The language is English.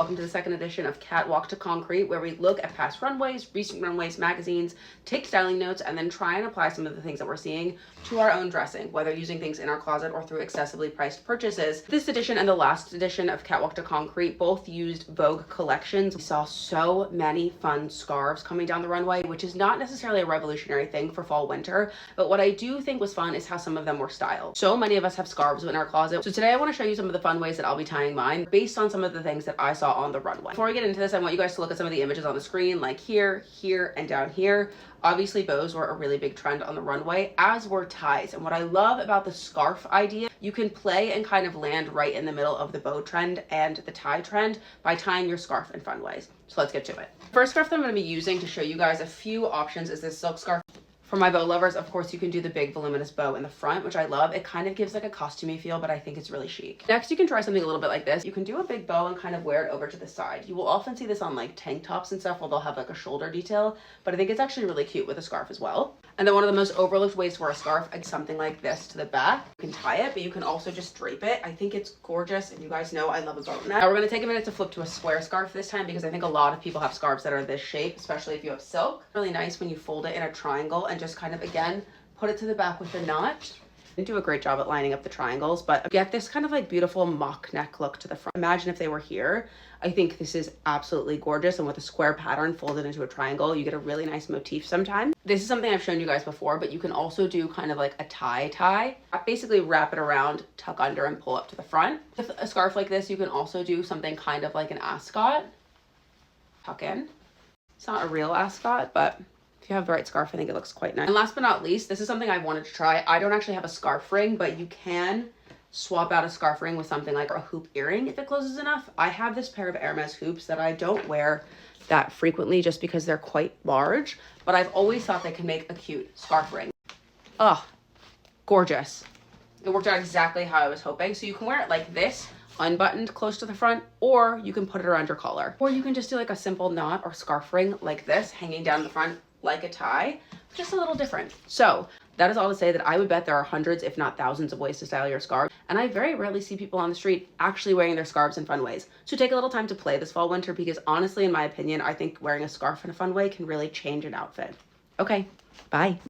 Welcome to the second edition of Catwalk to Concrete, where we look at past runways, recent runways, magazines, take styling notes, and then try and apply some of the things that we're seeing to our own dressing, whether using things in our closet or through excessively priced purchases. This edition and the last edition of Catwalk to Concrete both used Vogue collections. We saw so many fun scarves coming down the runway, which is not necessarily a revolutionary thing for fall winter, but what I do think was fun is how some of them were styled. So many of us have scarves in our closet. So today I want to show you some of the fun ways that I'll be tying mine based on some of the things that I saw on the runway. Before we get into this, I want you guys to look at some of the images on the screen, like here, here, and down here. Obviously, bows were a really big trend on the runway, as were ties. And what I love about the scarf idea, you can play and kind of land right in the middle of the bow trend and the tie trend by tying your scarf in fun ways. So let's get to it. First scarf that I'm going to be using to show you guys a few options is this silk scarf. For my bow lovers, of course, you can do the big voluminous bow in the front, which I love. It kind of gives like a costumey feel, but I think it's really chic. Next, you can try something a little bit like this. You can do a big bow and kind of wear it over to the side. You will often see this on like tank tops and stuff where they'll have like a shoulder detail, but I think it's actually really cute with a scarf as well. And then one of the most overlooked ways to wear a scarf is something like this to the back. You can tie it, but you can also just drape it. I think it's gorgeous, and you guys know I love a boat neck. Now we're going to take a minute to flip to a square scarf this time because I think a lot of people have scarves that are this shape, especially if you have silk. Really nice when you fold it in a triangle and just kind of, again, put it to the back with a knot. Didn't do a great job at lining up the triangles, but get this kind of like beautiful mock neck look to the front. Imagine if they were here. I think this is absolutely gorgeous, and with a square pattern folded into a triangle, you get a really nice motif sometimes. This is something I've shown you guys before, but you can also do kind of like a tie. Basically wrap it around, tuck under, and pull up to the front. With a scarf like this, you can also do something kind of like an ascot. Tuck in. It's not a real ascot, but if you have the right scarf, I think it looks quite nice. And last but not least, this is something I wanted to try. I don't actually have a scarf ring, but you can swap out a scarf ring with something like a hoop earring if it closes enough. I have this pair of Hermes hoops that I don't wear that frequently just because they're quite large, but I've always thought they could make a cute scarf ring. Oh, gorgeous. It worked out exactly how I was hoping. So you can wear it like this, unbuttoned close to the front, or you can put it around your collar. Or you can just do like a simple knot or scarf ring like this, hanging down the front like a tie, just a little different. So that is all to say that I would bet there are hundreds, if not thousands, of ways to style your scarf. And I very rarely see people on the street actually wearing their scarves in fun ways. So take a little time to play this fall winter, because honestly, in my opinion, I think wearing a scarf in a fun way can really change an outfit. Okay, bye.